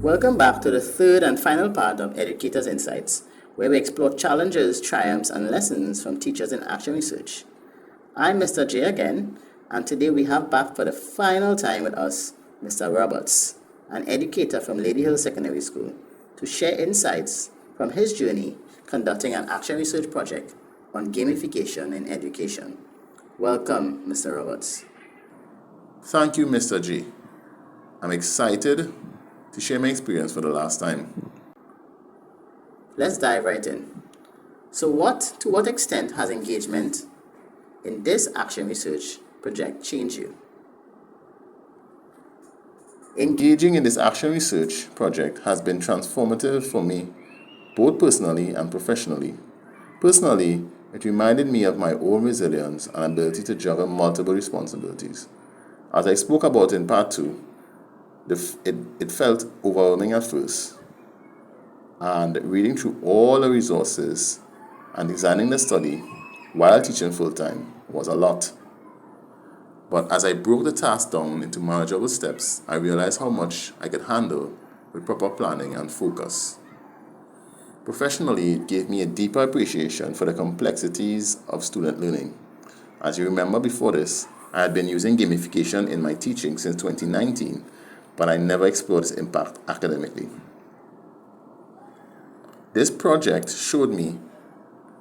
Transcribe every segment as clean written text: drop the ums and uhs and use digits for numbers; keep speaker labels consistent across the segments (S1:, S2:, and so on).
S1: Welcome back to the third and final part of Educators Insights, where we explore challenges, triumphs, and lessons from teachers in action research. I'm Mr. J again, and today we have back for the final time with us Mr. Roberts, an educator from Lady Hill Secondary School, to share insights from his journey conducting an action research project on gamification in education. Welcome, Mr. Roberts.
S2: Thank you, Mr. J. I'm excited to share my experience for the last time.
S1: Let's dive right in. So to what extent has engagement in this action research project changed you?
S2: Engaging in this action research project has been transformative for me, both personally and professionally. Personally, it reminded me of my own resilience and ability to juggle multiple responsibilities. As I spoke about in part 2, it felt overwhelming at first, and reading through all the resources and designing the study while teaching full-time was a lot. But as I broke the task down into manageable steps, I realized how much I could handle with proper planning and focus. Professionally, it gave me a deeper appreciation for the complexities of student learning. As you remember before this, I had been using gamification in my teaching since 2019, but I never explored its impact academically. This project showed me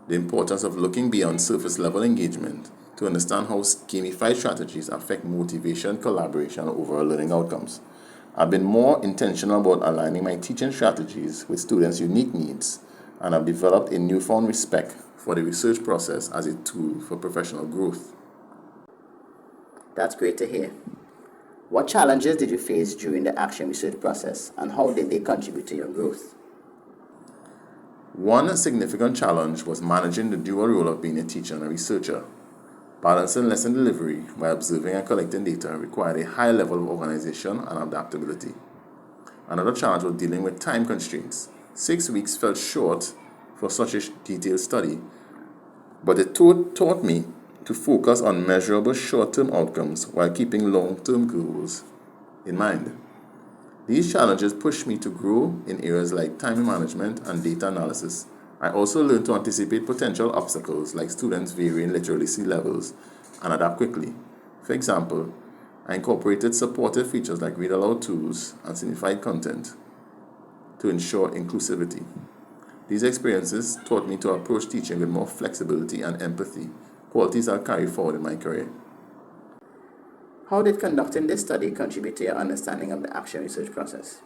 S2: the importance of looking beyond surface level engagement to understand how gamified strategies affect motivation, collaboration, and overall learning outcomes. I've been more intentional about aligning my teaching strategies with students' unique needs, and I've developed a newfound respect for the research process as a tool for professional growth.
S1: That's great to hear. What challenges did you face during the action research process, and how did they contribute to your growth?
S2: One significant challenge was managing the dual role of being a teacher and a researcher. Balancing lesson delivery while observing and collecting data required a high level of organization and adaptability. Another challenge was dealing with time constraints. 6 weeks felt short for such a detailed study, but it taught me to focus on measurable short-term outcomes while keeping long-term goals in mind. These challenges pushed me to grow in areas like time management and data analysis. I also learned to anticipate potential obstacles like students' varying literacy levels and adapt quickly. For example, I incorporated supportive features like read aloud tools and simplified content to ensure inclusivity. These experiences taught me to approach teaching with more flexibility and empathy, qualities I'll carry forward in my career.
S1: How did conducting this study contribute to your understanding of the action research process?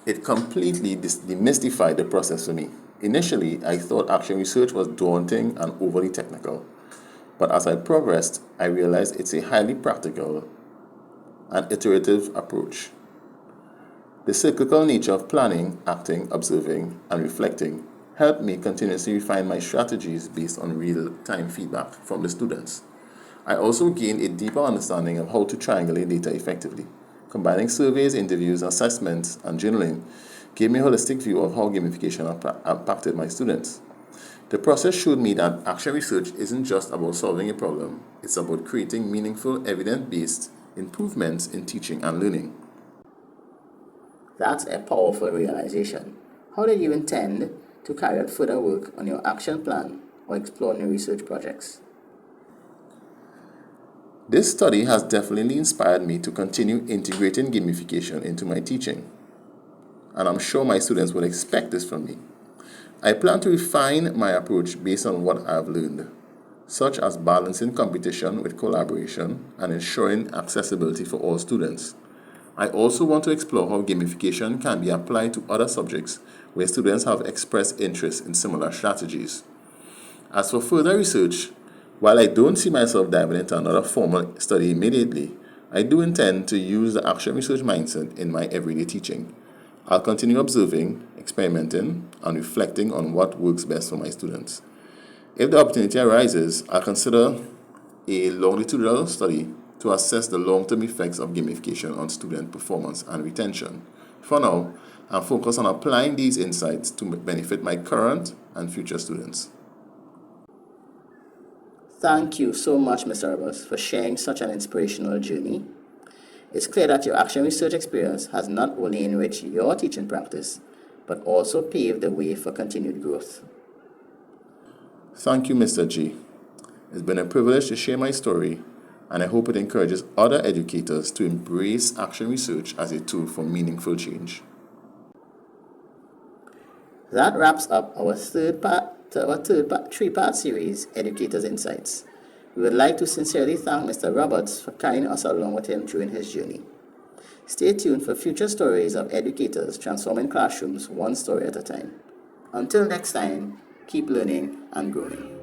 S2: It completely demystified the process for me. Initially, I thought action research was daunting and overly technical, but as I progressed, I realized it's a highly practical and iterative approach. The cyclical nature of planning, acting, observing, and reflecting helped me continuously refine my strategies based on real-time feedback from the students. I also gained a deeper understanding of how to triangulate data effectively. Combining surveys, interviews, assessments, and journaling gave me a holistic view of how gamification impacted my students. The process showed me that action research isn't just about solving a problem, it's about creating meaningful, evidence-based improvements in teaching and learning.
S1: That's a powerful realization. How did you intend to carry out further work on your action plan or explore new research projects?
S2: This study has definitely inspired me to continue integrating gamification into my teaching, and I'm sure my students will expect this from me. I plan to refine my approach based on what I've learned, such as balancing competition with collaboration and ensuring accessibility for all students. I also want to explore how gamification can be applied to other subjects where students have expressed interest in similar strategies. As for further research, while I don't see myself diving into another formal study immediately, I do intend to use the action research mindset in my everyday teaching. I'll continue observing, experimenting, and reflecting on what works best for my students. If the opportunity arises, I'll consider a longitudinal study to assess the long-term effects of gamification on student performance and retention. For now, I'm focused on applying these insights to benefit my current and future students.
S1: Thank you so much, Mr. Roberts, for sharing such an inspirational journey. It's clear that your action research experience has not only enriched your teaching practice, but also paved the way for continued growth.
S2: Thank you, Mr. G. It's been a privilege to share my story, and I hope it encourages other educators to embrace action research as a tool for meaningful change.
S1: That wraps up our three-part series, Educators Insights. We would like to sincerely thank Mr. Roberts for carrying us along with him during his journey. Stay tuned for future stories of educators transforming classrooms one story at a time. Until next time, keep learning and growing.